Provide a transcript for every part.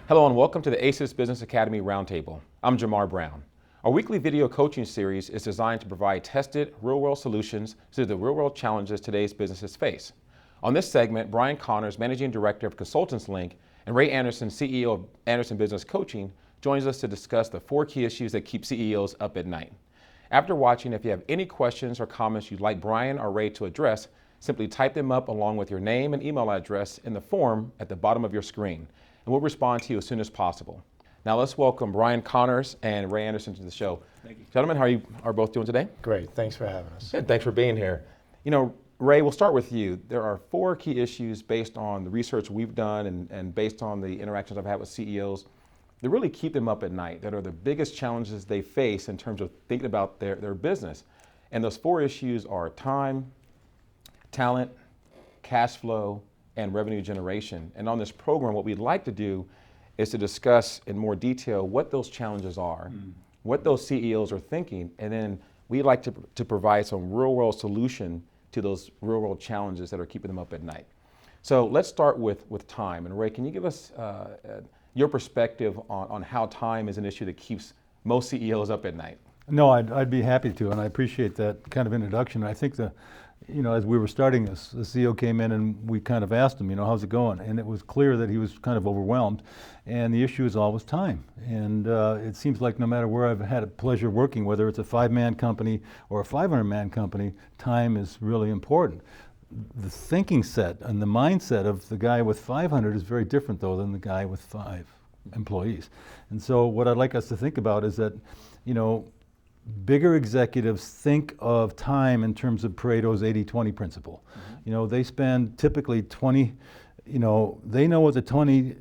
Hello and welcome to the ACES Business Academy Roundtable. I'm Jamar Brown. Our weekly video coaching series is designed to provide tested, real-world solutions to the real-world challenges today's businesses face. On this segment, Brian Connors, Managing Director of Consultants Link, and Ray Anderson, CEO of Anderson Business Coaching, joins us to discuss the 4 key issues that keep CEOs up at night. After watching, if you have any questions or comments you'd like Brian or Ray to address, simply type them up along with your name and email address in the form at the bottom of your screen, and we'll respond to you as soon as possible. Now let's welcome Brian Connors and Ray Anderson to the show. Thank you. Gentlemen, how are you both doing today? Great, thanks for having us. Good, thanks for being here. You know, Ray, we'll start with you. There are 4 key issues based on the research we've done and based on the interactions I've had with CEOs that really keep them up at night, that are the biggest challenges they face in terms of thinking about their business. And those 4 issues are time, talent, cash flow, and revenue generation. And on this program, what we'd like to do is to discuss in more detail what those challenges are, what those CEOs are thinking, and then we'd like to provide some real-world solution to those real-world challenges that are keeping them up at night. So let's start with time. And Ray, can you give us your perspective on how time is an issue that keeps most CEOs up at night? No, I'd be happy to, and I appreciate that kind of introduction. I think as we were starting this, the CEO came in and we kind of asked him, how's it going? And it was clear that he was kind of overwhelmed, and the issue is always time. And it seems like no matter where I've had a pleasure working, whether it's a 5-man company or a 500-man company, time is really important. The thinking set and the mindset of the guy with 500 is very different, though, than the guy with 5 employees. And so what I'd like us to think about is that, bigger executives think of time in terms of Pareto's 80-20 principle. They spend typically 20, they know what the 20%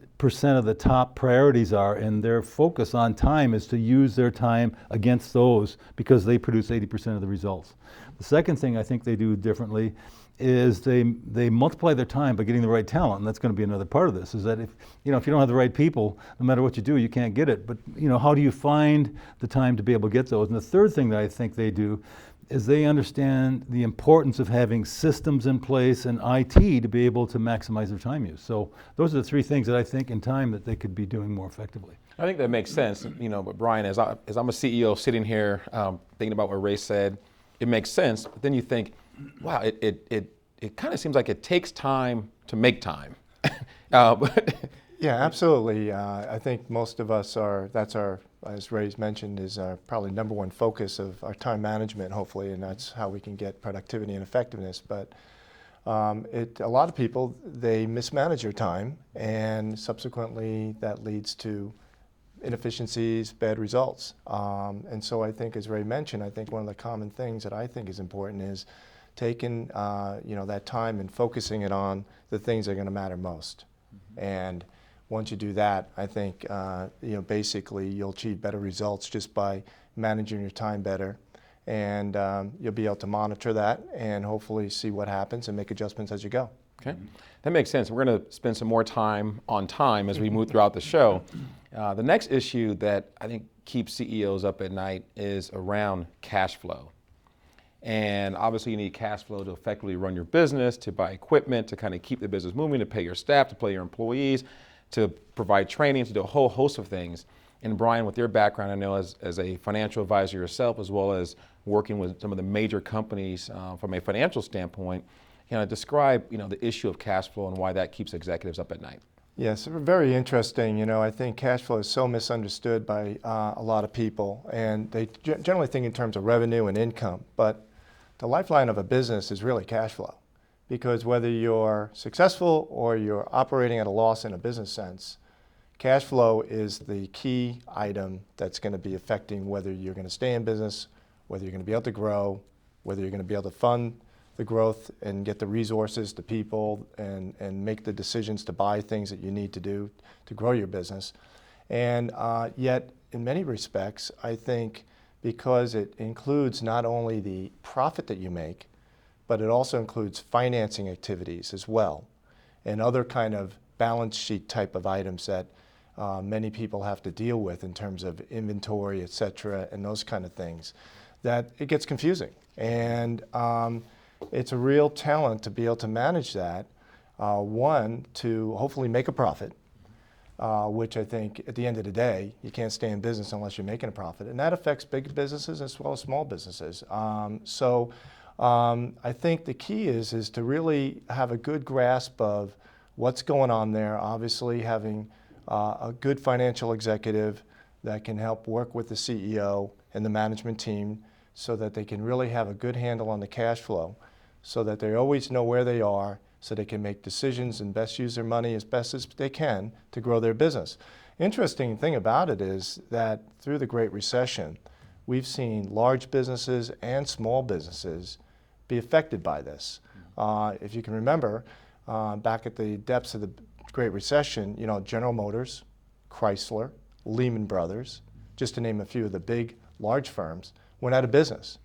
of the top priorities are, and their focus on time is to use their time against those because they produce 80% of the results. The second thing I think they do differently is they multiply their time by getting the right talent, and that's going to be another part of this, is that if you don't have the right people, no matter what you do, you can't get it. But how do you find the time to be able to get those? And the third thing that I think they do is they understand the importance of having systems in place and IT to be able to maximize their time use. So those are the 3 things that I think in time that they could be doing more effectively. I think that makes sense. But Brian, as I'm a CEO sitting here thinking about what Ray said, it makes sense. But then you think, wow, it kind of seems like it takes time to make time. Yeah, absolutely. I think most of us that's our, as Ray's mentioned, is our probably number 1 focus of our time management, hopefully, and that's how we can get productivity and effectiveness. But a lot of people, they mismanage their time, and subsequently that leads to inefficiencies, bad results. And so I think, as Ray mentioned, I think one of the common things that I think is important is taking that time and focusing it on the things that are going to matter most. And once you do that, I think basically you'll achieve better results just by managing your time better, and you'll be able to monitor that and hopefully see what happens and make adjustments as you go. Okay, that makes sense. We're going to spend some more time on time as we move throughout the show. The next issue that I think keeps CEOs up at night is around cash flow. And obviously you need cash flow to effectively run your business, to buy equipment, to kind of keep the business moving, to pay your staff, to pay your employees, to provide training, to do a whole host of things. And Brian, with your background, I know as a financial advisor yourself, as well as working with some of the major companies from a financial standpoint, describe the issue of cash flow and why that keeps executives up at night. Yes, very interesting. I think cash flow is so misunderstood by a lot of people, and they generally think in terms of revenue and income. But the lifeline of a business is really cash flow, because whether you're successful or you're operating at a loss in a business sense, cash flow is the key item that's going to be affecting whether you're going to stay in business, whether you're going to be able to grow, whether you're going to be able to fund the growth and get the resources, the people, and make the decisions to buy things that you need to do to grow your business. And yet, in many respects, I think because it includes not only the profit that you make, but it also includes financing activities as well, and other kind of balance sheet type of items that many people have to deal with in terms of inventory, et cetera, and those kind of things, that it gets confusing. And it's a real talent to be able to manage that. One, to hopefully make a profit, which I think at the end of the day, you can't stay in business unless you're making a profit. And that affects big businesses as well as small businesses. I think the key is to really have a good grasp of what's going on there. Obviously, having a good financial executive that can help work with the CEO and the management team so that they can really have a good handle on the cash flow, so that they always know where they are, so they can make decisions and best use their money as best as they can to grow their business. Interesting thing about it is that through the Great Recession, we've seen large businesses and small businesses be affected by this. If you can remember, back at the depths of the Great Recession, General Motors, Chrysler, Lehman Brothers, just to name a few of the big, large firms, went out of business.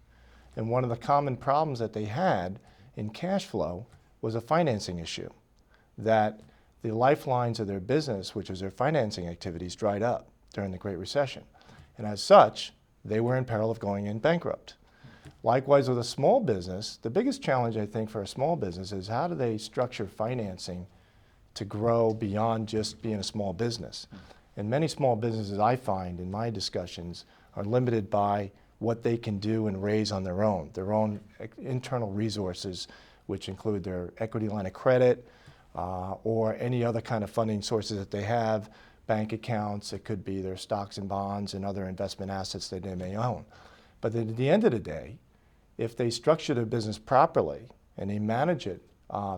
And one of the common problems that they had in cash flow was a financing issue, that the lifelines of their business, which was their financing activities, dried up during the Great Recession. And as such, they were in peril of going in bankrupt. Likewise with a small business, the biggest challenge I think for a small business is how do they structure financing to grow beyond just being a small business. And many small businesses I find in my discussions are limited by what they can do and raise on their own internal resources, which include their equity line of credit or any other kind of funding sources that they have, bank accounts, it could be their stocks and bonds and other investment assets that they may own. But at the end of the day, if they structure their business properly and they manage it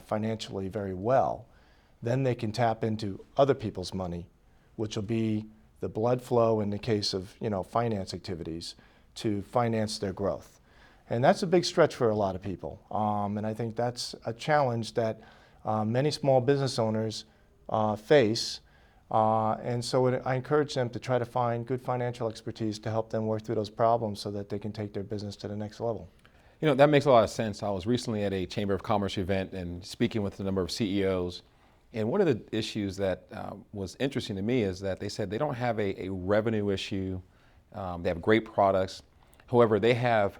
financially very well, then they can tap into other people's money, which will be the blood flow in the case of finance activities to finance their growth. And that's a big stretch for a lot of people. And I think that's a challenge that many small business owners face. And so I encourage them to try to find good financial expertise to help them work through those problems so that they can take their business to the next level. That makes a lot of sense. I was recently at a Chamber of Commerce event and speaking with a number of CEOs. And one of the issues that was interesting to me is that they said they don't have a revenue issue. They have great products. However, they have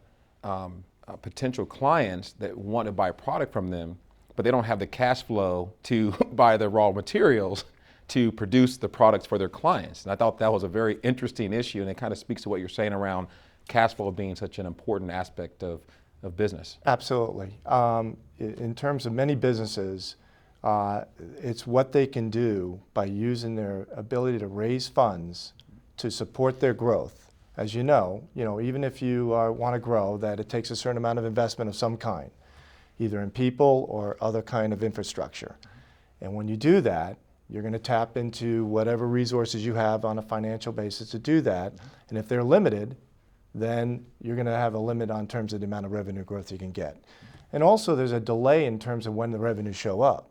potential clients that want to buy a product from them, but they don't have the cash flow to buy the raw materials to produce the products for their clients. And I thought that was a very interesting issue, and it kind of speaks to what you're saying around cash flow being such an important aspect of business. Absolutely. In terms of many businesses, it's what they can do by using their ability to raise funds to support their growth. As you know, even if you want to grow, that it takes a certain amount of investment of some kind, either in people or other kind of infrastructure. And when you do that, you're going to tap into whatever resources you have on a financial basis to do that. And if they're limited, then you're going to have a limit on terms of the amount of revenue growth you can get. And also there's a delay in terms of when the revenues show up.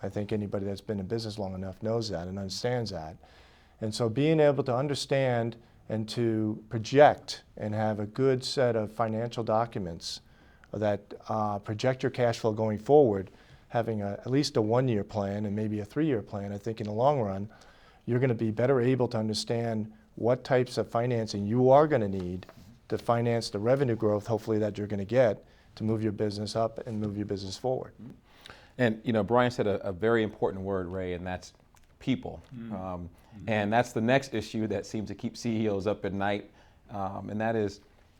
I think anybody that's been in business long enough knows that and understands that. And so being able to understand and to project and have a good set of financial documents that project your cash flow going forward, having at least a 1-year plan and maybe a 3-year plan, I think in the long run, you're going to be better able to understand what types of financing you are going to need to finance the revenue growth, hopefully, that you're going to get to move your business up and move your business forward. And Brian said a very important word, Ray, and that's people. And that's the next issue that seems to keep CEOs up at night, and that is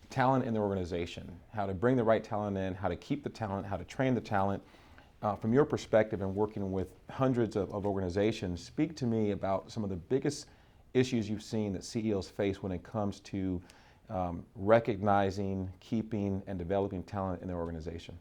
talent in the organization. How to bring the right talent in, how to keep the talent, how to train the talent. From your perspective and working with hundreds of organizations, speak to me about some of the biggest issues you've seen that CEOs face when it comes to recognizing, keeping, and developing talent in their organization.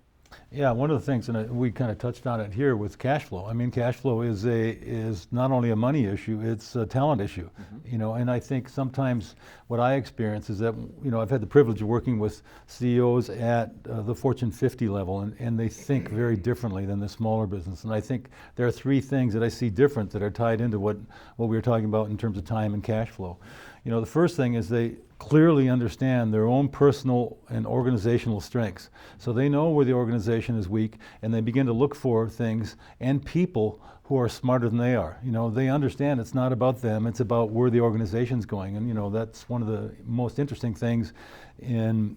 Yeah, one of the things, and we kind of touched on it here with cash flow. I mean, cash flow is not only a money issue, it's a talent issue. And I think sometimes what I experience is that, I've had the privilege of working with CEOs at the Fortune 50 level, and they think very differently than the smaller business. And I think there are 3 things that I see different that are tied into what we were talking about in terms of time and cash flow. The first thing is they clearly understand their own personal and organizational strengths. So they know where the organization is weak, and they begin to look for things and people who are smarter than they are. They understand it's not about them, it's about where the organization's going. And that's one of the most interesting things in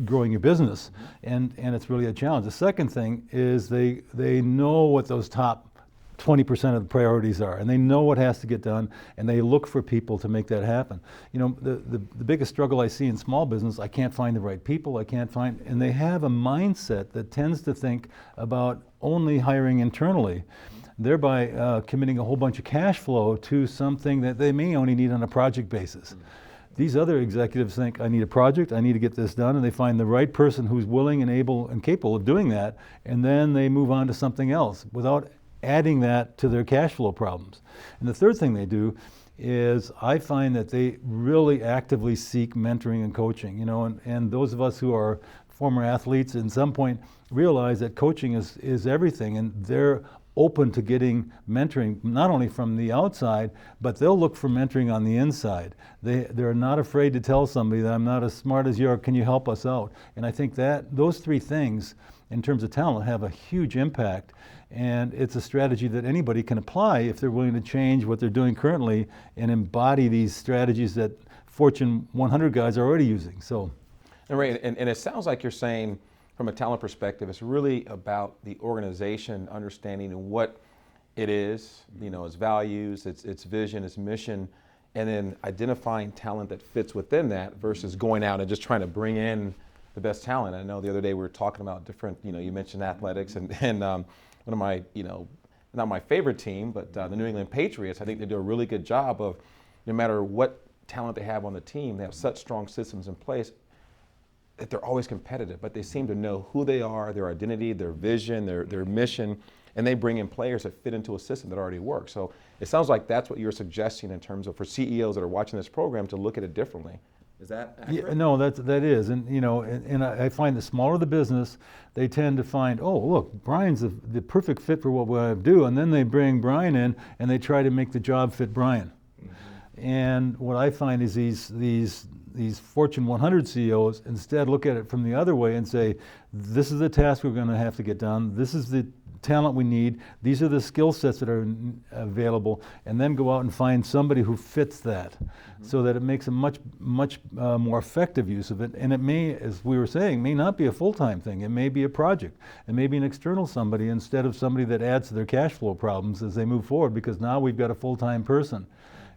growing your business, and it's really a challenge. The second thing is they know what those top 20% of the priorities are, and they know what has to get done, and they look for people to make that happen. You know, the biggest struggle I see in small business, I can't find the right people, and they have a mindset that tends to think about only hiring internally, thereby committing a whole bunch of cash flow to something that they may only need on a project basis. These other executives think, I need a project, I need to get this done, and they find the right person who's willing and able and capable of doing that, and then they move on to something else without adding that to their cash flow problems. And the third thing they do is I find that they really actively seek mentoring and coaching, you know, and those of us who are former athletes at some point realize that coaching is everything, and they're open to getting mentoring, not only from the outside, but they'll look for mentoring on the inside. They're not afraid to tell somebody that I'm not as smart as you are, can you help us out? And I think that those three things, in terms of talent, have a huge impact, and it's a strategy that anybody can apply if they're willing to change what they're doing currently and embody these strategies that Fortune 100 guys are already using. So, And Ray, and it sounds like you're saying, from a talent perspective, it's really about the organization understanding what it is, you know, its values, its vision, its mission, and then identifying talent that fits within that versus going out and just trying to bring in the best talent. I know the other day we were talking about different, you know, you mentioned athletics, and one of my, you know, not my favorite team, but the New England Patriots, I think they do a really good job of, no matter what talent they have on the team, they have such strong systems in place that they're always competitive, but they seem to know who they are, their identity, their vision, their mission, and they bring in players that fit into a system that already works. So it sounds like that's what you're suggesting in terms of for CEOs that are watching this program to look at it differently. Is that accurate? yeah, no, that is, and you know, and I find the smaller the business, they tend to find, oh, look, Brian's the perfect fit for what we do, and then they bring Brian in and they try to make the job fit Brian. Mm-hmm. And what I find is these Fortune 100 CEOs instead look at it from the other way and say, this is the task we're going to have to get done, this is the talent we need, these are the skill sets that are available, and then go out and find somebody who fits that, so that it makes a much more effective use of it. And it may, as we were saying, may not be a full-time thing, it may be a project, it may be an external somebody instead of somebody that adds to their cash flow problems as they move forward, because now we've got a full-time person.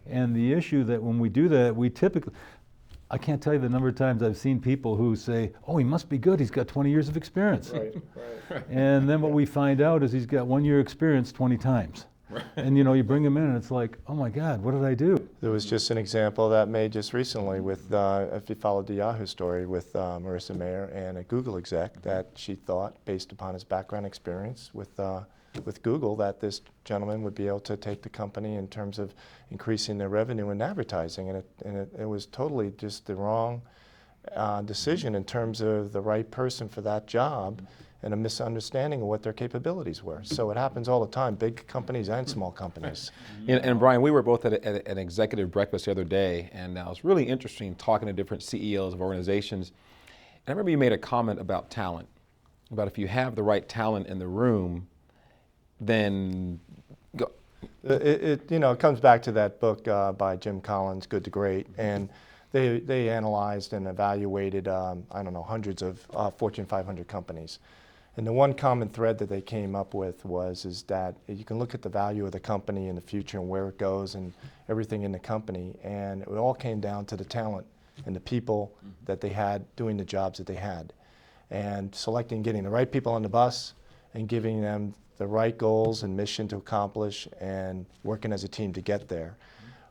And the issue that when we do that, we typically, I can't tell you the number of times I've seen people who say, oh, he must be good, he's got 20 years of experience. Right. And then what we find out is he's got 1 year experience 20 times. Right. And you know, you bring him in and it's like, oh my God, what did I do? There was just an example that made just recently with, if you followed the Yahoo story with Marissa Mayer and a Google exec, that she thought, based upon his background experience with Google, that this gentleman would be able to take the company in terms of increasing their revenue and advertising, and it was totally just the wrong decision in terms of the right person for that job, and a misunderstanding of what their capabilities were. So it happens all the time, big companies and small companies. And Brian, we were both at an executive breakfast the other day, and it was really interesting talking to different CEOs of organizations. And I remember you made a comment about talent, about if you have the right talent in the room, then go. It comes back to that book by Jim Collins, Good to Great, and they analyzed and evaluated hundreds of Fortune 500 companies, and the one common thread that they came up with is that you can look at the value of the company in the future and where it goes and everything in the company, and it all came down to the talent and the people that they had doing the jobs that they had, and getting the right people on the bus and giving them the right goals and mission to accomplish and working as a team to get there.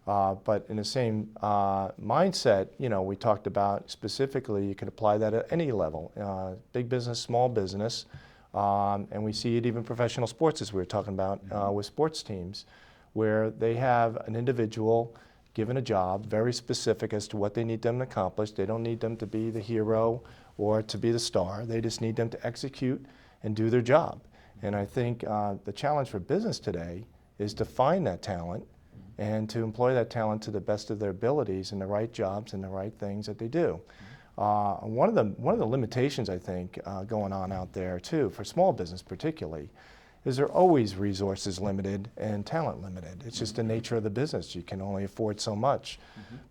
But in the same mindset, we talked about specifically, you can apply that at any level, big business, small business, and we see it even professional sports, as we were talking about with sports teams, where they have an individual given a job, very specific as to what they need them to accomplish. They don't need them to be the hero or to be the star. They just need them to execute and do their job. And I think the challenge for business today is to find that talent and to employ that talent to the best of their abilities in the right jobs and the right things that they do. One of the limitations, I think, going on out there too, for small business particularly, is there are always resources limited and talent limited. It's just the nature of the business. You can only afford so much.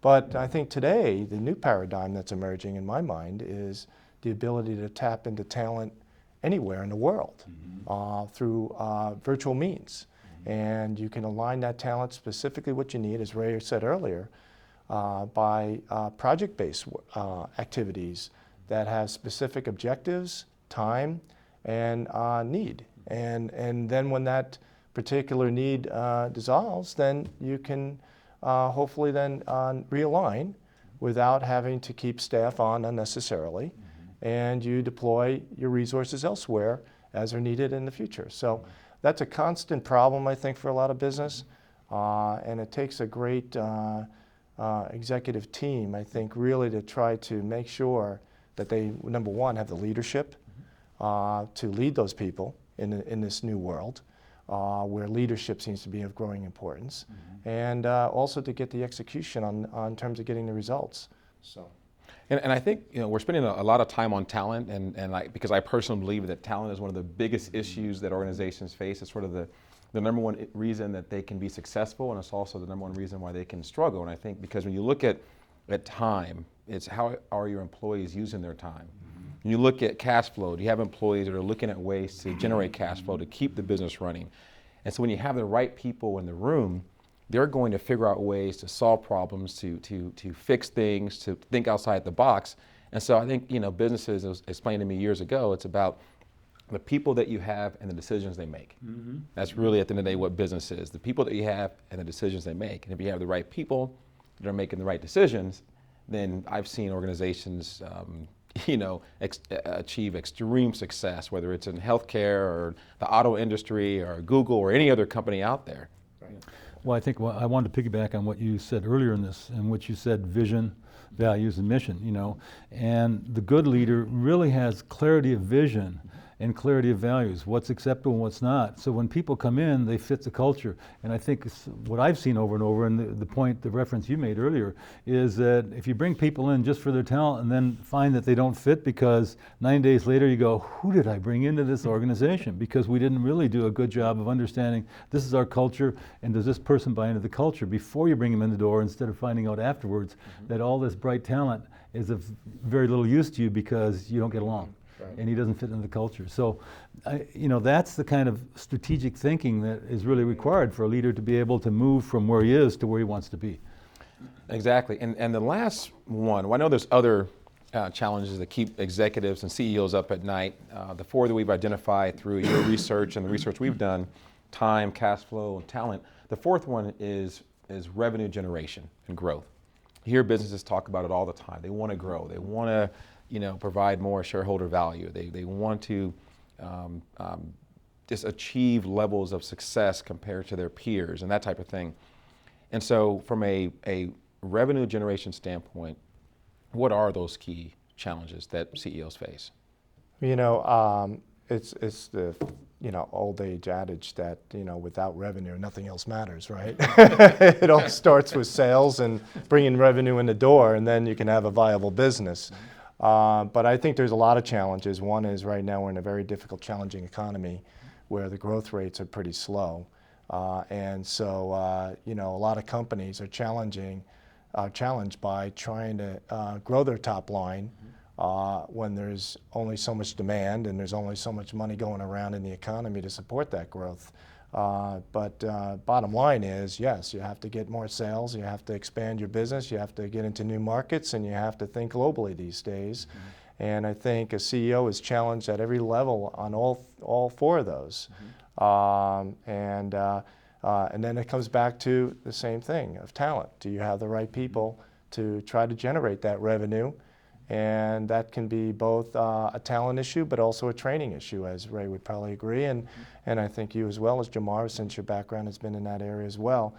But I think today, the new paradigm that's emerging in my mind is the ability to tap into talent anywhere in the world through virtual means. And you can align that talent specifically what you need, as Ray said earlier, by project-based activities that have specific objectives, time, and need. And then when that particular need dissolves, then you can hopefully then realign without having to keep staff on unnecessarily, and you deploy your resources elsewhere as they're needed in the future. So that's a constant problem, I think, for a lot of business, and it takes a great executive team, I think, really to try to make sure that they, number one, have the leadership to lead those people in this new world, where leadership seems to be of growing importance, and also to get the execution on terms of getting the results. So. And I think we're spending a lot of time on talent, and because I personally believe that talent is one of the biggest issues that organizations face. It's sort of the number one reason that they can be successful, and it's also the number one reason why they can struggle. And I think because when you look at time, it's how are your employees using their time. When you look at cash flow, do you have employees that are looking at ways to generate cash flow to keep the business running? And so when you have the right people in the room, they're going to figure out ways to solve problems, to fix things, to think outside the box. And so I think businesses, it was explained to me years ago, it's about the people that you have and the decisions they make. That's really at the end of the day what business is. The people that you have and the decisions they make. And if you have the right people that are making the right decisions, then I've seen organizations achieve extreme success, whether it's in healthcare or the auto industry or Google or any other company out there. Right. Well, I think I wanted to piggyback on what you said earlier in this, in which you said vision, values, and mission, and the good leader really has clarity of vision and clarity of values, what's acceptable and what's not. So when people come in, they fit the culture. And I think what I've seen over and over, and the reference you made earlier, is that if you bring people in just for their talent and then find that they don't fit because 9 days later you go, who did I bring into this organization? Because we didn't really do a good job of understanding this is our culture, and does this person buy into the culture before you bring them in the door, instead of finding out afterwards that all this bright talent is of very little use to you because you don't get along. And he doesn't fit into the culture. So, that's the kind of strategic thinking that is really required for a leader to be able to move from where he is to where he wants to be. Exactly. And the last one, well, I know there's other challenges that keep executives and CEOs up at night. The four that we've identified through your research and the research we've done, time, cash flow, and talent. The fourth one is revenue generation and growth. You hear businesses talk about it all the time. They want to grow. They want to provide more shareholder value. They want to just achieve levels of success compared to their peers and that type of thing. And so from a revenue generation standpoint, what are those key challenges that CEOs face? It's the old age adage that without revenue nothing else matters, right? It all starts with sales and bringing revenue in the door, and then you can have a viable business. But I think there's a lot of challenges. One is right now we're in a very difficult, challenging economy where the growth rates are pretty slow. And so, a lot of companies are challenged by trying to grow their top line when there's only so much demand and there's only so much money going around in the economy to support that growth. But bottom line is, yes, you have to get more sales, you have to expand your business, you have to get into new markets, and you have to think globally these days. And I think a CEO is challenged at every level on all four of those. And then it comes back to the same thing of talent. Do you have the right people to try to generate that revenue? And that can be both a talent issue, but also a training issue, as Ray would probably agree, and I think you as well as Jamar, since your background has been in that area as well.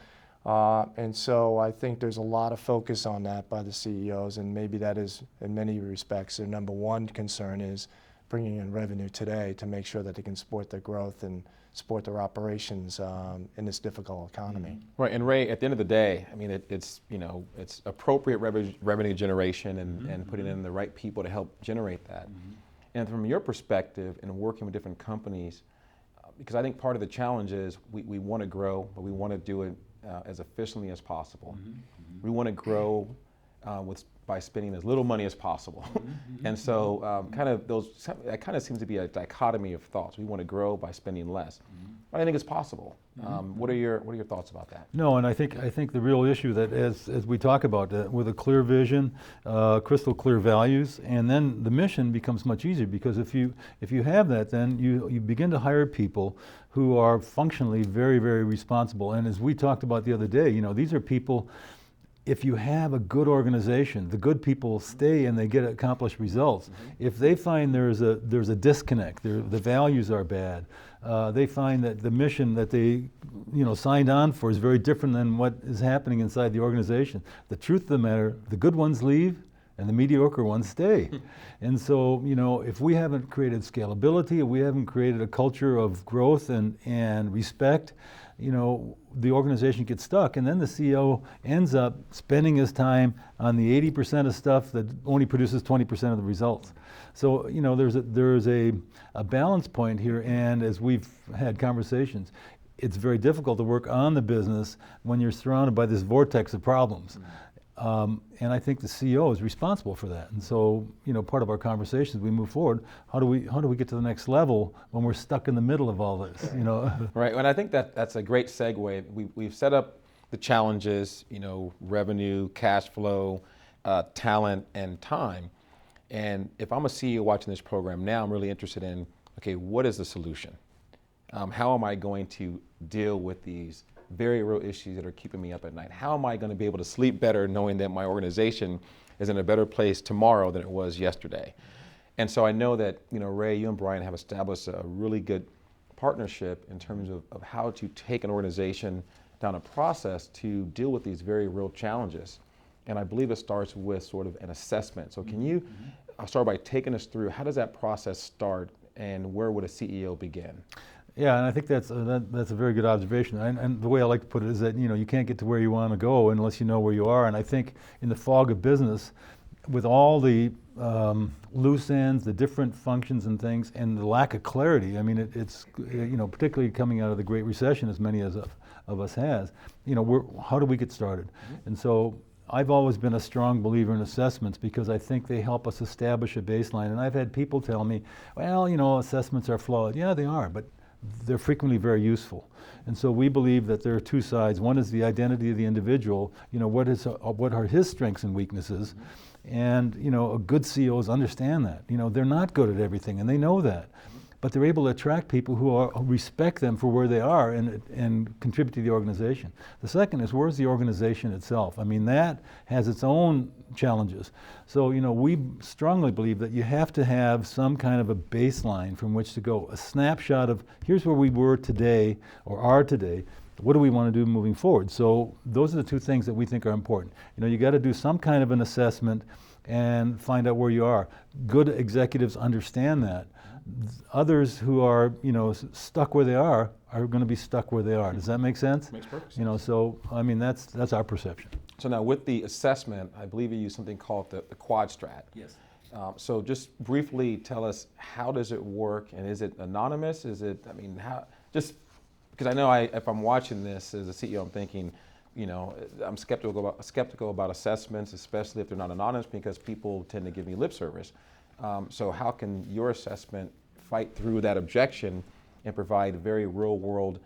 And so I think there's a lot of focus on that by the CEOs, and maybe that is, in many respects, their number one concern is bringing in revenue today to make sure that they can support their growth and support their operations in this difficult economy. Right, and Ray, at the end of the day, I mean, it's appropriate revenue generation and putting in the right people to help generate that. And from your perspective in working with different companies, because I think part of the challenge is we want to grow, but we want to do it as efficiently as possible. We want to grow with by spending as little money as possible. And so that kind of seems to be a dichotomy of thoughts. We want to grow by spending less. But I think it's possible. What are your thoughts about that? No, and I think the real issue that as we talk about with a clear vision, crystal clear values, and then the mission becomes much easier, because if you have that, then you begin to hire people who are functionally very, very responsible. And as we talked about the other day, these are people. If you have a good organization, the good people stay and they get accomplished results. If they find there's a disconnect, the values are bad, they find that the mission that they signed on for is very different than what is happening inside the organization. The truth of the matter, the good ones leave and the mediocre ones stay. And so, if we haven't created scalability, if we haven't created a culture of growth and respect, the organization gets stuck, and then the CEO ends up spending his time on the 80% of stuff that only produces 20% of the results. So, there's a balance point here, and as we've had conversations, it's very difficult to work on the business when you're surrounded by this vortex of problems. And I think the CEO is responsible for that. And so, part of our conversations, we move forward, how do we get to the next level when we're stuck in the middle of all this, Right, and I think that's a great segue. We've set up the challenges, revenue, cash flow, talent, and time. And if I'm a CEO watching this program now, I'm really interested in, okay, what is the solution? How am I going to deal with these very real issues that are keeping me up at night? How am I going to be able to sleep better knowing that my organization is in a better place tomorrow than it was yesterday? And so I know that, Ray, you and Brian have established a really good partnership in terms of how to take an organization down a process to deal with these very real challenges. And I believe it starts with sort of an assessment. So can you start by taking us through, how does that process start, and where would a CEO begin? Yeah, and I think that's a very good observation. And the way I like to put it is that you can't get to where you want to go unless you know where you are. And I think in the fog of business, with all the loose ends, the different functions and things, and the lack of clarity, I mean, it's particularly coming out of the Great Recession, as many of us has. How do we get started? And so I've always been a strong believer in assessments, because I think they help us establish a baseline. And I've had people tell me, well, assessments are flawed. Yeah, they are, but they're frequently very useful. And so we believe that there are two sides. One is the identity of the individual, what are his strengths and weaknesses, and good CEOs understand that. They're not good at everything, and they know that, but they're able to attract people who respect them for where they are and contribute to the organization. The second is, where's the organization itself? I mean, that has its own challenges. So, we strongly believe that you have to have some kind of a baseline from which to go, a snapshot of here's where we were today or are today. What do we want to do moving forward? So those are the two things that we think are important. You got to do some kind of an assessment and find out where you are. Good executives understand that. Others who are, stuck where they are going to be stuck where they are. Does that make sense? Makes perfect sense. So I mean, that's our perception. So now with the assessment, I believe you use something called the quad strat. Yes. So just briefly tell us, how does it work, and is it anonymous? Just because I know if I'm watching this as a CEO, I'm thinking, I'm skeptical about assessments, especially if they're not anonymous, because people tend to give me lip service. So how can your assessment fight through that objection and provide very real world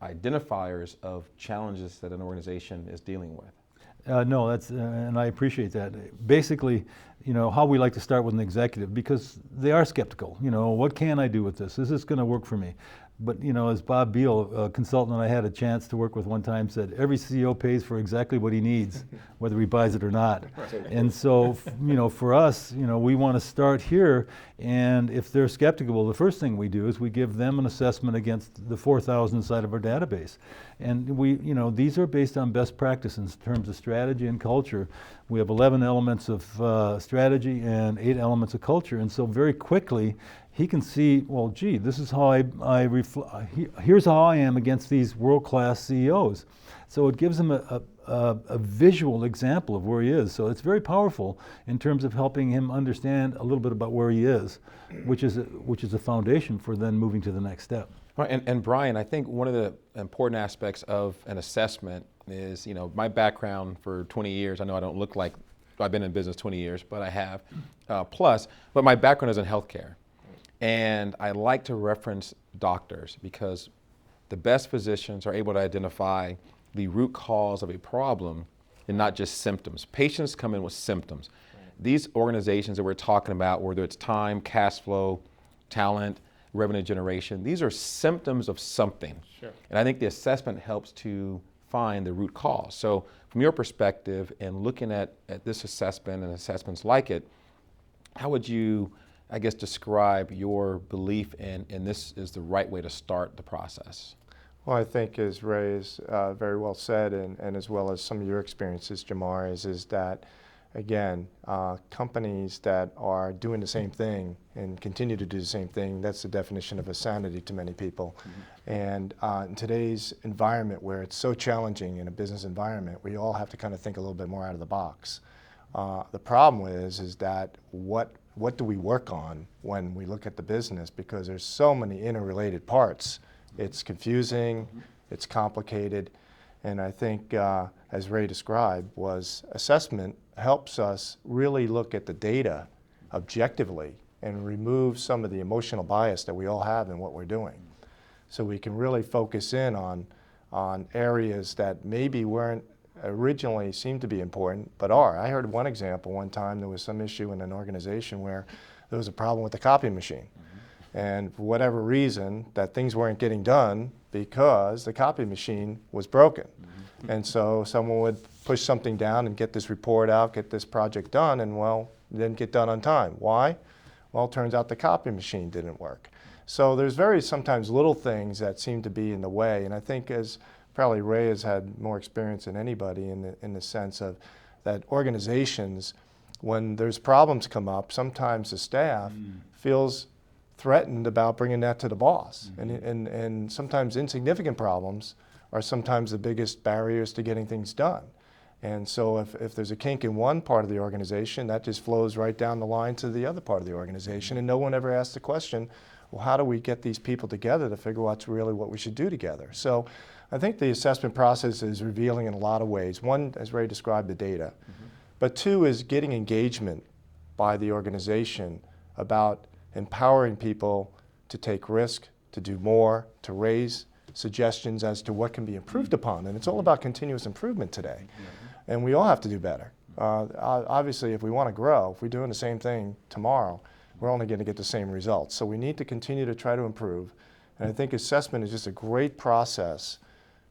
identifiers of challenges that an organization is dealing with? No, and I appreciate that. Basically, how we like to start with an executive, because they are skeptical. What can I do with this? Is this going to work for me? But as Bob Beal, a consultant I had a chance to work with one time, said, every CEO pays for exactly what he needs, whether he buys it or not. Right. And so, for us, we want to start here. And if they're skeptical, the first thing we do is we give them an assessment against the 4,000 inside of our database. And these are based on best practice in terms of strategy and culture. We have 11 elements of strategy and 8 elements of culture. And so very quickly, he can see, well, gee, this is how here's how I am against these world-class CEOs. So it gives him a visual example of where he is. So it's very powerful in terms of helping him understand a little bit about where he is, which is a foundation for then moving to the next step. Right, and Brian, I think one of the important aspects of an assessment is, my background for 20 years, I know I don't look like I've been in business 20 years, but I have plus. But my background is in healthcare, and I like to reference doctors because the best physicians are able to identify the root cause of a problem and not just symptoms. Patients come in with symptoms. These organizations that we're talking about, whether it's time, cash flow, talent, revenue generation, these are symptoms of something. Sure. And I think the assessment helps to find the root cause. So from your perspective and looking at this assessment and assessments like it, how would you, I guess, describe your belief in this is the right way to start the process? Well, I think, as Ray has very well said, and as well as some of your experiences, Jamar, is that, again, companies that are doing the same thing and continue to do the same thing, that's the definition of insanity to many people. Mm-hmm. And in today's environment where it's so challenging in a business environment, we all have to kind of think a little bit more out of the box. The problem is that what do we work on when we look at the business, because there's so many interrelated parts. It's confusing, it's complicated, and I think, as Ray described, was assessment helps us really look at the data objectively and remove some of the emotional bias that we all have in what we're doing. So we can really focus in on areas that maybe weren't originally seemed to be important, but are. I heard one example one time. There was some issue in an organization where there was a problem with the copy machine. And for whatever reason, that things weren't getting done because the copy machine was broken. Mm-hmm. And so someone would push something down and get this report out, get this project done, and well, it didn't get done on time. Why? Well, it turns out the copy machine didn't work. So there's very sometimes little things that seem to be in the way, and I think, as probably Ray has had more experience than anybody in the sense of that organizations, when there's problems come up, sometimes the staff feels threatened about bringing that to the boss. Mm-hmm. And sometimes insignificant problems are sometimes the biggest barriers to getting things done. And so if there's a kink in one part of the organization, that just flows right down the line to the other part of the organization, and no one ever asks the question, well, how do we get these people together to figure out really what we should do together? So I think the assessment process is revealing in a lot of ways. One, as Ray described, the data. Mm-hmm. But two is getting engagement by the organization about empowering people to take risk, to do more, to raise suggestions as to what can be improved upon. And it's all about continuous improvement today. Mm-hmm. And we all have to do better. Obviously, if we want to grow, if we're doing the same thing tomorrow, we're only going to get the same results. So we need to continue to try to improve. And I think assessment is just a great process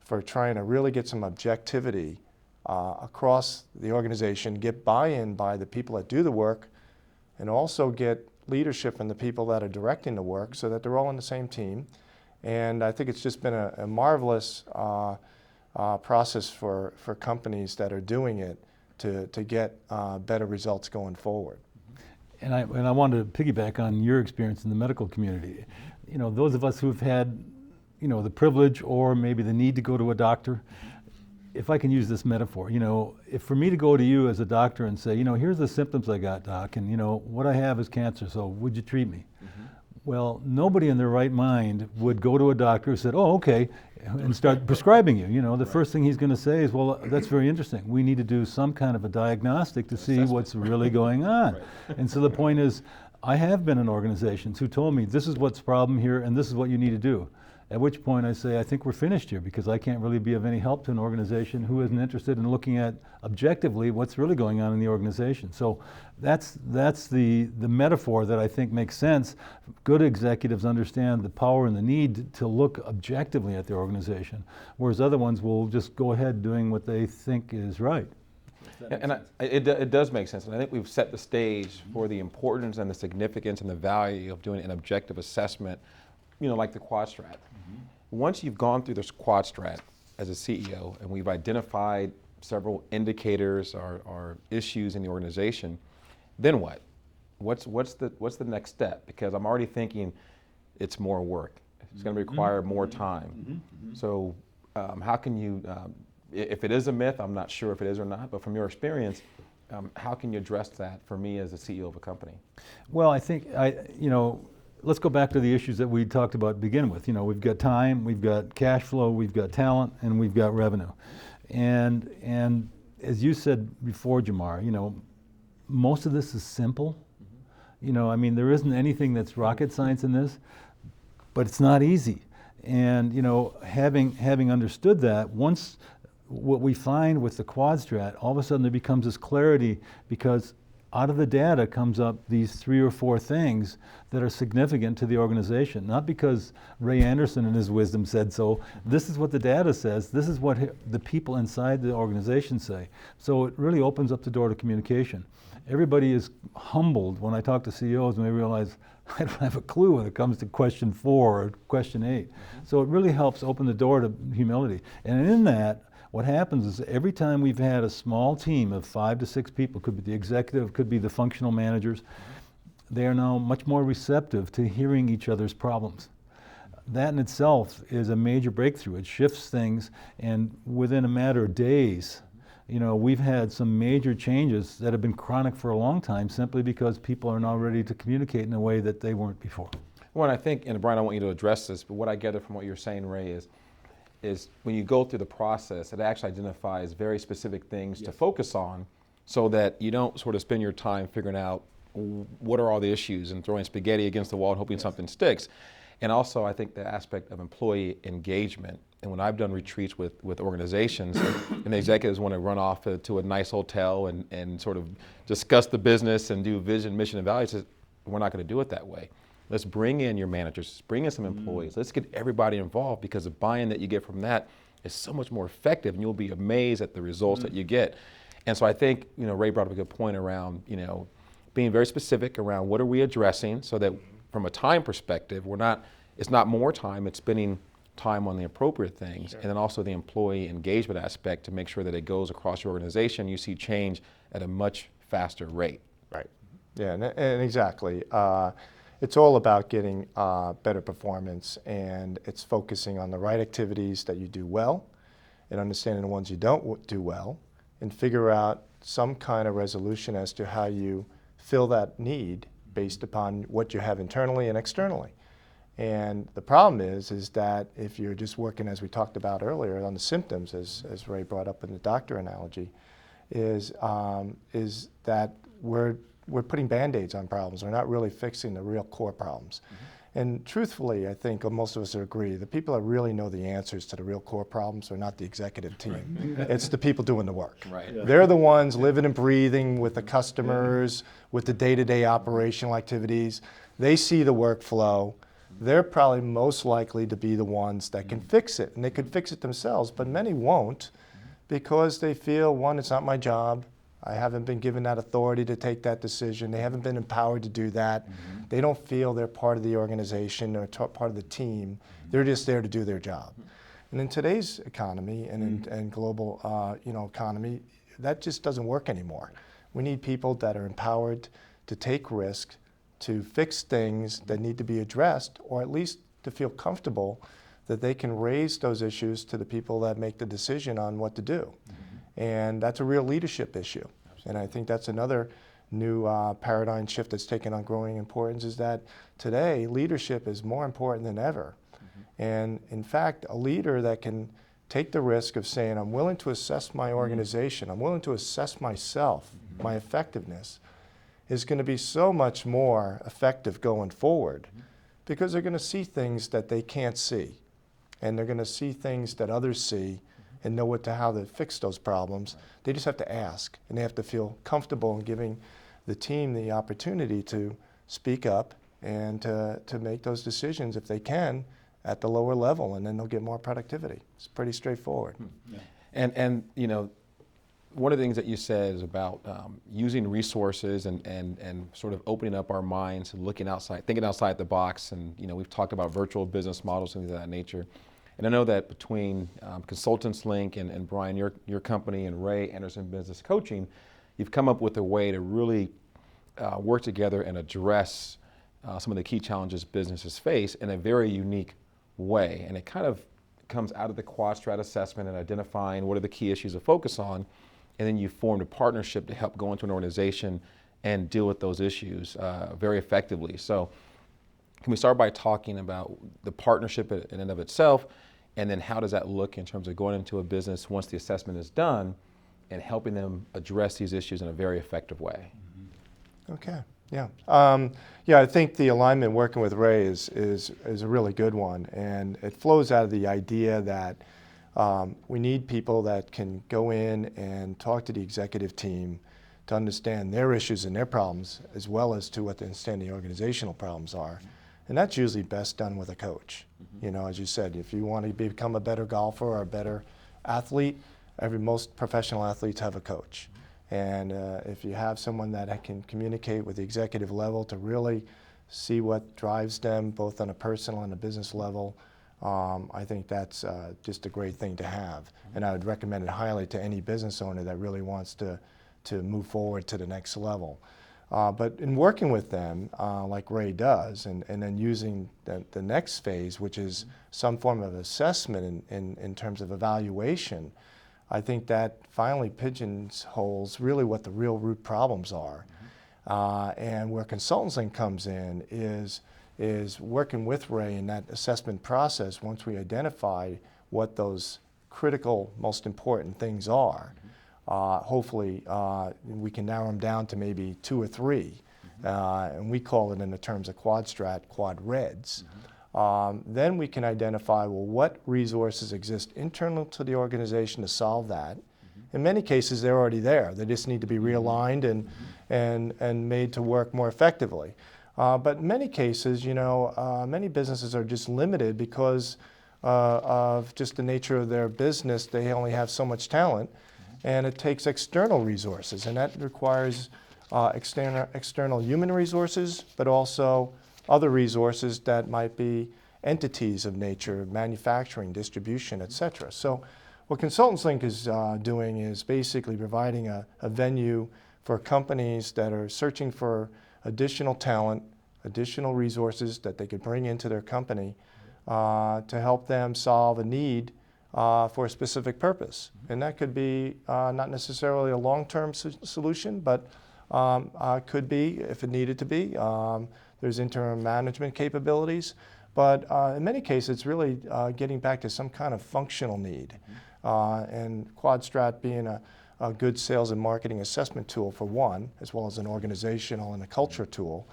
for trying to really get some objectivity across the organization, get buy-in by the people that do the work, and also get leadership and the people that are directing the work so that they're all on the same team. And I think it's just been a marvelous process for companies that are doing it to get better results going forward. And I wanted to piggyback on your experience in the medical community. You know, those of us who've had, you know, the privilege or maybe the need to go to a doctor, if I can use this metaphor, you know, if for me to go to you as a doctor and say, you know, here's the symptoms I got, doc, and you know, what I have is cancer, so would you treat me? Mm-hmm. Well, nobody in their right mind would go to a doctor who said, oh, okay, and start prescribing you. You know, the first thing he's going to say is, well, that's very interesting. We need to do some kind of a diagnostic to see what's really going on. Right. And so the point is, I have been in organizations who told me, this is what's the problem here, and this is what you need to do. At which point I say, I think we're finished here, because I can't really be of any help to an organization who isn't interested in looking at objectively what's really going on in the organization. So that's the metaphor that I think makes sense. Good executives understand the power and the need to look objectively at their organization, whereas other ones will just go ahead doing what they think is right. And it does make sense. And I think we've set the stage for the importance and the significance and the value of doing an objective assessment, you know, like the quad strat. Mm-hmm. Once you've gone through this quad strat as a CEO and we've identified several indicators or issues in the organization, then what? What's the next step? Because I'm already thinking it's more work. It's going to require more time. Mm-hmm. So how can you, if it is a myth, I'm not sure if it is or not, but from your experience, how can you address that for me as a CEO of a company? Well, I think, let's go back to the issues that we talked about to begin with. You know, we've got time, we've got cash flow, we've got talent, and we've got revenue. And as you said before, Jamar, you know, most of this is simple. You know, I mean, there isn't anything that's rocket science in this, but it's not easy. And, you know, having understood that, once what we find with the quad strat, all of a sudden there becomes this clarity, because out of the data comes up these 3 or 4 things that are significant to the organization. Not because Ray Anderson in his wisdom said so. This is what the data says. This is what the people inside the organization say. So it really opens up the door to communication. Everybody is humbled when I talk to CEOs and they realize I don't have a clue when it comes to question 4 or question 8. So it really helps open the door to humility. And in that, what happens is every time we've had a small team of 5 to 6 people, could be the executive, could be the functional managers, they are now much more receptive to hearing each other's problems. That in itself is a major breakthrough. It shifts things, and within a matter of days, you know, we've had some major changes that have been chronic for a long time, simply because people are now ready to communicate in a way that they weren't before. Well, I think, and Brian, I want you to address this, but what I gather from what you're saying, Ray, is when you go through the process, it actually identifies very specific things to focus on, so that you don't sort of spend your time figuring out what are all the issues and throwing spaghetti against the wall and hoping something sticks. And also, I think the aspect of employee engagement. And when I've done retreats with organizations and the executives want to run off to a nice hotel and sort of discuss the business and do vision, mission, and values, we're not going to do it that way. Let's bring in your managers, bring in some employees. Let's get everybody involved, because the buy-in that you get from that is so much more effective, and you'll be amazed at the results that you get. And so I think, you know, Ray brought up a good point around, you know, being very specific around what are we addressing, so that from a time perspective, it's not more time, it's spending time on the appropriate things. Sure. And then also the employee engagement aspect, to make sure that it goes across your organization. You see change at a much faster rate. Right. Yeah, and exactly. It's all about getting better performance, and it's focusing on the right activities that you do well, and understanding the ones you don't do well, and figure out some kind of resolution as to how you fill that need based upon what you have internally and externally. And the problem is that if you're just working, as we talked about earlier, on the symptoms, as Ray brought up in the doctor analogy, is that we're putting Band-Aids on problems. We're not really fixing the real core problems. And truthfully, I think most of us agree, the people that really know the answers to the real core problems are not the executive team. It's the people doing the work. Right. Yeah. They're the ones living and breathing with the customers, with the day-to-day operational activities. They see the workflow. They're probably most likely to be the ones that can fix it, and they could fix it themselves, but many won't, because they feel, one, it's not my job. I haven't been given that authority to take that decision. They haven't been empowered to do that. They don't feel they're part of the organization or part of the team. They're just there to do their job. And in today's economy and global economy, that just doesn't work anymore. We need people that are empowered to take risks, to fix things that need to be addressed, or at least to feel comfortable that they can raise those issues to the people that make the decision on what to do. And that's a real leadership issue. And I think that's another new paradigm shift that's taken on growing importance, is that today leadership is more important than ever. And in fact, a leader that can take the risk of saying, I'm willing to assess my organization, I'm willing to assess myself, my effectiveness, is going to be so much more effective going forward, because they're going to see things that they can't see, and they're going to see things that others see and know how to fix those problems. They just have to ask, and they have to feel comfortable in giving the team the opportunity to speak up and to make those decisions, if they can, at the lower level, and then they'll get more productivity. It's pretty straightforward. Yeah. And you know, one of the things that you said is about using resources and sort of opening up our minds and looking outside, thinking outside the box. And you know, we've talked about virtual business models and things of that nature. And I know that between Consultants Link and Brian, your company, and Ray Anderson Business Coaching, you've come up with a way to really work together and address some of the key challenges businesses face in a very unique way. And it kind of comes out of the quad strat assessment and identifying what are the key issues to focus on. And then you formed a partnership to help go into an organization and deal with those issues very effectively. So can we start by talking about the partnership in and of itself, and then how does that look in terms of going into a business once the assessment is done and helping them address these issues in a very effective way? Okay. Yeah. Yeah, I think the alignment working with Ray is a really good one, and it flows out of the idea that we need people that can go in and talk to the executive team to understand their issues and their problems, as well as to what understand the organizational problems are. And that's usually best done with a coach. You know, as you said, if you want to become a better golfer or a better athlete, most professional athletes have a coach. And if you have someone that can communicate with the executive level to really see what drives them, both on a personal and a business level, I think that's just a great thing to have. And I would recommend it highly to any business owner that really wants to move forward to the next level. But in working with them, like Ray does, and then using the next phase, which is some form of assessment in terms of evaluation, I think that finally pigeonholes really what the real root problems are. And where consulting comes in is working with Ray in that assessment process. Once we identify what those critical, most important things are, hopefully we can narrow them down to maybe 2 or 3. And we call it in the terms of quad reds. Then we can identify, well, what resources exist internal to the organization to solve that. In many cases, they're already there. They just need to be realigned and made to work more effectively. But in many cases, you know, many businesses are just limited because of just the nature of their business. They only have so much talent, and it takes external resources, and that requires external human resources, but also other resources that might be entities of nature, manufacturing, distribution, et cetera. So what Consultants Link is doing is basically providing a venue for companies that are searching for additional talent, additional resources that they could bring into their company to help them solve a need for a specific purpose. And that could be not necessarily a long-term solution, but could be if it needed to be. There's interim management capabilities, but in many cases it's really getting back to some kind of functional need. And QuadStrat being a good sales and marketing assessment tool for one, as well as an organizational and a culture tool.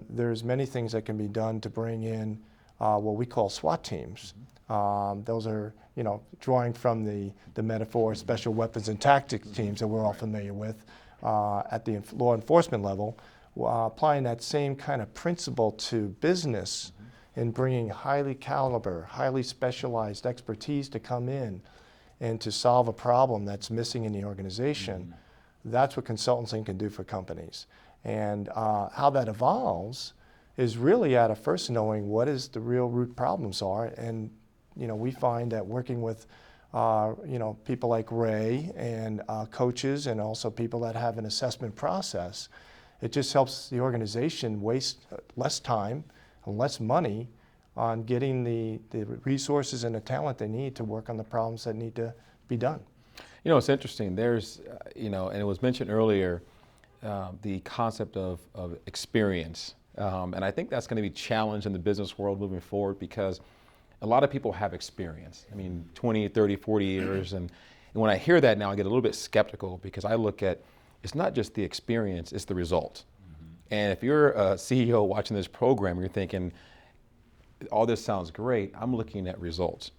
There's many things that can be done to bring in what we call SWAT teams. Those are, you know, drawing from the metaphor special weapons and tactics teams that we're all familiar with at the law enforcement level. Applying that same kind of principle to business and bringing highly caliber, highly specialized expertise to come in and to solve a problem that's missing in the organization. That's what consulting can do for companies. And how that evolves is really out of first knowing what is the real root problems are. And you know, we find that working with you know, people like Ray and coaches and also people that have an assessment process, it just helps the organization waste less time and less money on getting the resources and the talent they need to work on the problems that need to be done. You know, it's interesting. There's, you know, and it was mentioned earlier, the concept of experience. And I think that's going to be challenged in the business world moving forward because a lot of people have experience. I mean, 20, 30, 40 years. And when I hear that now, I get a little bit skeptical because I look at, it's not just the experience, it's the result. And if you're a CEO watching this program, you're thinking, all this sounds great, I'm looking at results.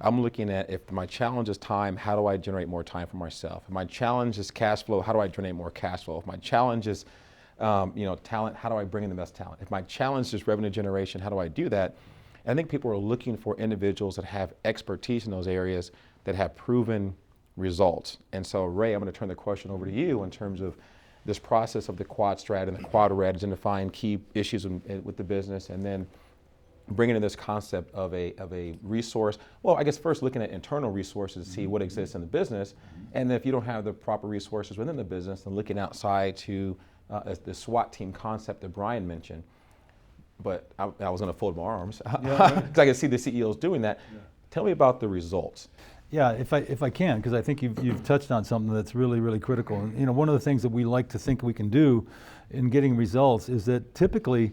I'm looking at if my challenge is time, how do I generate more time for myself? If my challenge is cash flow, how do I generate more cash flow? If my challenge is you know, talent, how do I bring in the best talent? If my challenge is revenue generation, how do I do that? And I think people are looking for individuals that have expertise in those areas that have proven results. And so Ray, I'm going to turn the question over to you in terms of this process of the quad strat and the quad red, identifying key issues with the business, and then bringing in this concept of a resource. Well, I guess first looking at internal resources to see what exists in the business, and then if you don't have the proper resources within the business, then looking outside to the SWAT team concept that Brian mentioned. But I was going to fold my arms because I can see the CEOs doing that. Yeah. Tell me about the results. Yeah, if I can, because I think you've touched on something that's really, really critical. And, you know, one of the things that we like to think we can do in getting results is that typically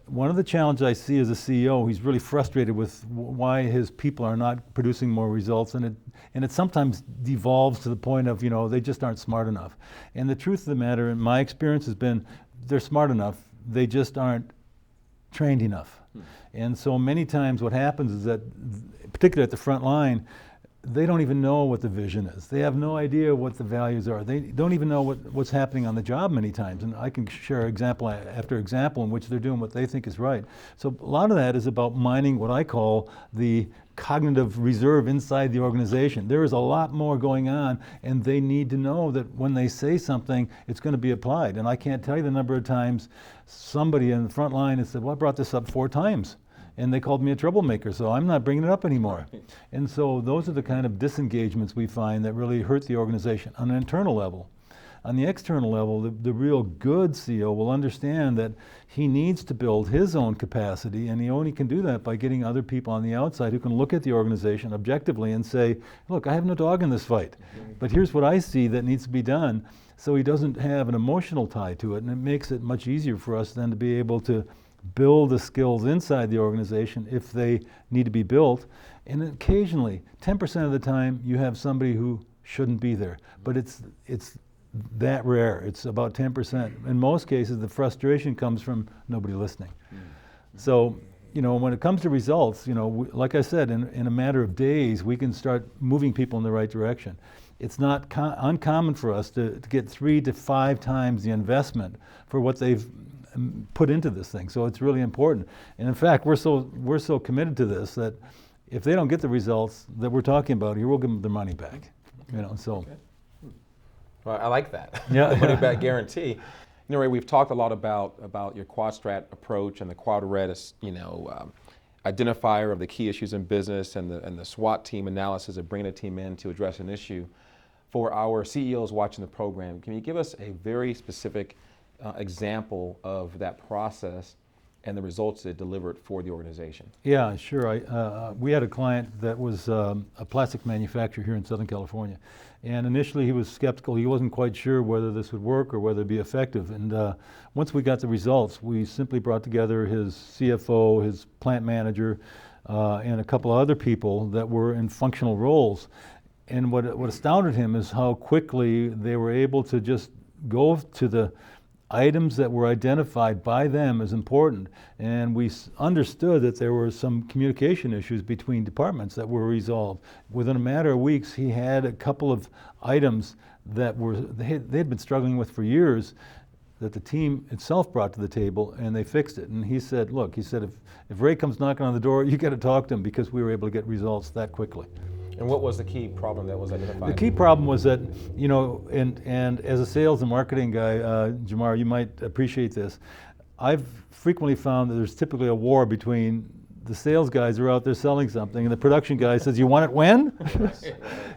one of the challenges I see as a CEO, he's really frustrated with why his people are not producing more results, and it sometimes devolves to the point of, they just aren't smart enough. And the truth of the matter, in my experience, has been they're smart enough, they just aren't trained enough. And so many times what happens is that, particularly at the front line, they don't even know what the vision is. They have no idea what the values are. They don't even know what's happening on the job many times. And I can share example after example in which they're doing what they think is right. So a lot of that is about mining what I call the cognitive reserve inside the organization. There is a lot more going on, and they need to know that when they say something, it's going to be applied. And I can't tell you the number of times somebody in the front line has said, well, I brought this up 4 times. And they called me a troublemaker, so I'm not bringing it up anymore. And so those are the kind of disengagements we find that really hurt the organization on an internal level. On the external level, the real good CEO will understand that he needs to build his own capacity, and he only can do that by getting other people on the outside who can look at the organization objectively and say, look, I have no dog in this fight, but here's what I see that needs to be done. So he doesn't have an emotional tie to it, and it makes it much easier for us then to be able to build the skills inside the organization if they need to be built. And occasionally, 10% of the time, you have somebody who shouldn't be there. But it's that rare. It's about 10%. In most cases, the frustration comes from nobody listening. So, when it comes to results, like I said, in a matter of days, we can start moving people in the right direction. It's not uncommon for us to get 3 to 5 times the investment for what they've put into this thing. So it's really important. And in fact, we're so committed to this that if they don't get the results that we're talking about here, we'll give them their money back. So. Okay. Well, I like that. Yeah. The money back guarantee. Ray, we've talked a lot about your quad strat approach and the quad red, identifier of the key issues in business and the SWOT team analysis of bringing a team in to address an issue. For our CEOs watching the program, can you give us a very specific example of that process and the results it delivered for the organization? Yeah, sure. We had a client that was a plastic manufacturer here in Southern California. And initially he was skeptical. He wasn't quite sure whether this would work or whether it'd be effective. And once we got the results, we simply brought together his CFO, his plant manager, and a couple of other people that were in functional roles. And what astounded him is how quickly they were able to just go to the items that were identified by them as important. And we understood that there were some communication issues between departments that were resolved. Within a matter of weeks, he had a couple of items that they'd been struggling with for years that the team itself brought to the table, and they fixed it. And he said, look, if Ray comes knocking on the door, you got to talk to him, because we were able to get results that quickly. And what was the key problem that was identified? The key problem was that, and as a sales and marketing guy, Jamar, you might appreciate this. I've frequently found that there's typically a war between the sales guys who are out there selling something, and the production guy says, you want it when?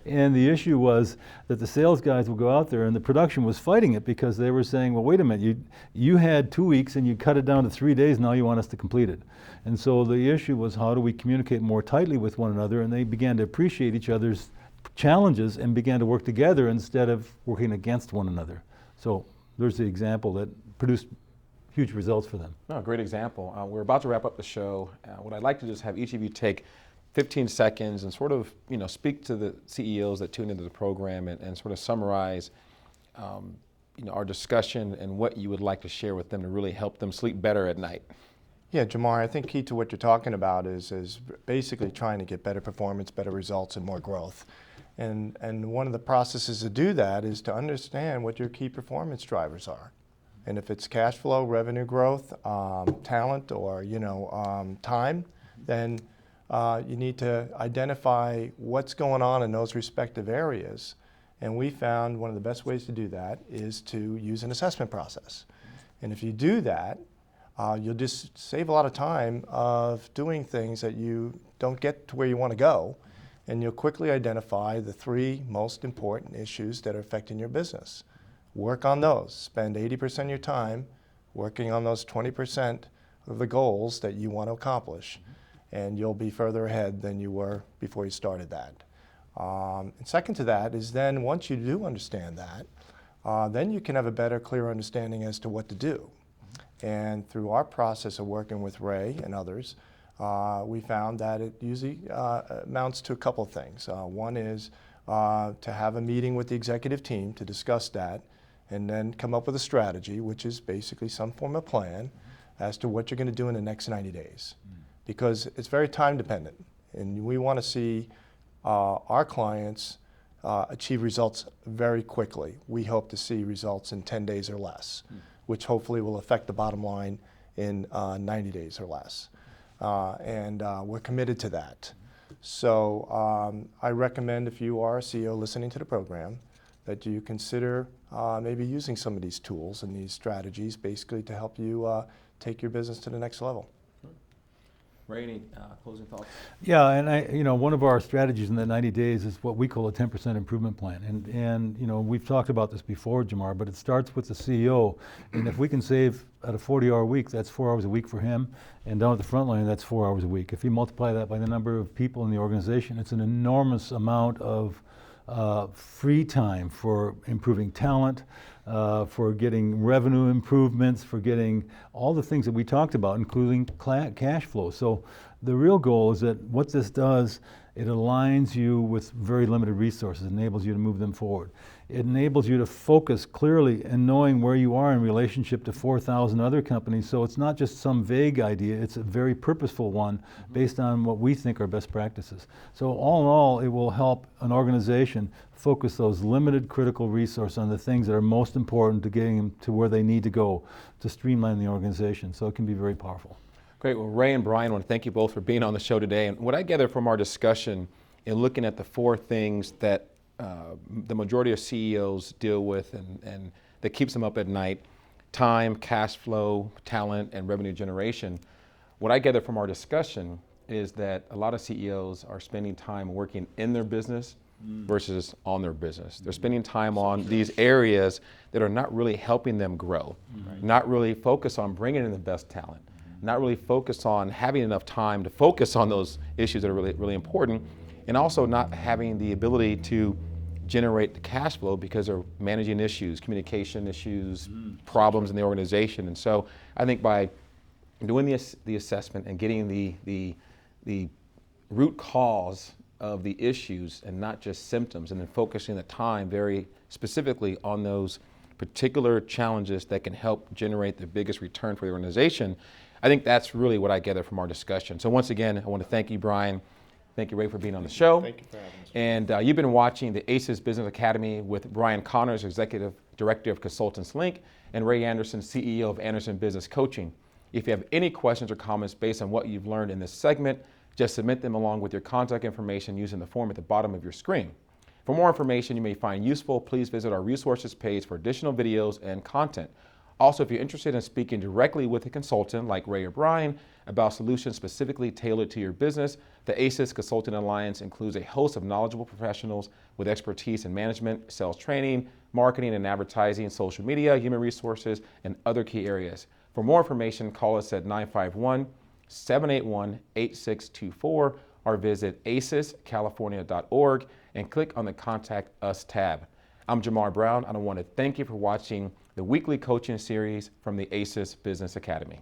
And the issue was that the sales guys would go out there, and the production was fighting it, because they were saying, well, wait a minute, you had 2 weeks and you cut it down to 3 days, now you want us to complete it. And so the issue was, how do we communicate more tightly with one another? And they began to appreciate each other's challenges and began to work together instead of working against one another. So there's the example that produced huge results for them. No, great example. We're about to wrap up the show. What I'd like to just have each of you take 15 seconds and sort of, speak to the CEOs that tune into the program and sort of summarize, our discussion and what you would like to share with them to really help them sleep better at night. Yeah, Jamar, I think key to what you're talking about is basically trying to get better performance, better results, and more growth. And one of the processes to do that is to understand what your key performance drivers are. And if it's cash flow, revenue growth, talent, or time, then you need to identify what's going on in those respective areas. And we found one of the best ways to do that is to use an assessment process. And if you do that, you'll just save a lot of time of doing things that you don't get to where you want to go, and you'll quickly identify the 3 most important issues that are affecting your business. Work on those. Spend 80% of your time working on those 20% of the goals that you want to accomplish, and you'll be further ahead than you were before you started that. And second to that is then once you do understand that, then you can have a better, clearer understanding as to what to do. And through our process of working with Ray and others, we found that it usually amounts to a couple of things. One is to have a meeting with the executive team to discuss that, and then come up with a strategy, which is basically some form of plan as to what you're going to do in the next 90 days. Because it's very time dependent, and we want to see our clients achieve results very quickly. We hope to see results in 10 days or less, which hopefully will affect the bottom line in 90 days or less. And we're committed to that. So I recommend, if you are a CEO listening to the program, that you consider maybe using some of these tools and these strategies basically to help you take your business to the next level. Ray, any closing thoughts? Yeah, and one of our strategies in the 90 days is what we call a 10% improvement plan. And we've talked about this before, Jamar, but it starts with the CEO. And if we can save at a 40-hour week, that's 4 hours a week for him. And down at the front line, that's 4 hours a week. If you multiply that by the number of people in the organization, it's an enormous amount of free time for improving talent, for getting revenue improvements, for getting all the things that we talked about, including cash flow. So the real goal is that what this does, it aligns you with very limited resources, enables you to move them forward. It enables you to focus clearly in knowing where you are in relationship to 4,000 other companies. So it's not just some vague idea, it's a very purposeful one based on what we think are best practices. So all in all, it will help an organization focus those limited critical resources on the things that are most important to getting them to where they need to go to streamline the organization. So it can be very powerful. Great. Well, Ray and Brian, I want to thank you both for being on the show today. And what I gather from our discussion in looking at the 4 things that the majority of CEOs deal with and that keeps them up at night: time, cash flow, talent, and revenue generation. What I gather from our discussion is that a lot of CEOs are spending time working in their business versus on their business. They're spending time on these areas that are not really helping them grow, not really focus on bringing in the best talent, not really focus on having enough time to focus on those issues that are really, really important, and also not having the ability to generate the cash flow because they're managing issues, communication issues, problems in the organization. And so I think by doing the assessment and getting the root cause of the issues and not just symptoms, and then focusing the time very specifically on those particular challenges that can help generate the biggest return for the organization, I think that's really what I gather from our discussion. So once again, I want to thank you, Brian. Thank you, Ray, for being on the show. Thank you for having us. And you've been watching the ACES Business Academy with Brian Connors, Executive Director of Consultants Link, and Ray Anderson, CEO of Anderson Business Coaching. If you have any questions or comments based on what you've learned in this segment, just submit them along with your contact information using the form at the bottom of your screen. For more information you may find useful, please visit our resources page for additional videos and content. Also, if you're interested in speaking directly with a consultant like Ray or Brian about solutions specifically tailored to your business, the ACES Consulting Alliance includes a host of knowledgeable professionals with expertise in management, sales training, marketing and advertising, social media, human resources, and other key areas. For more information, call us at 951-781-8624 or visit acescalifornia.org and click on the Contact Us tab. I'm Jamar Brown, and I want to thank you for watching the weekly coaching series from the ACES Business Academy.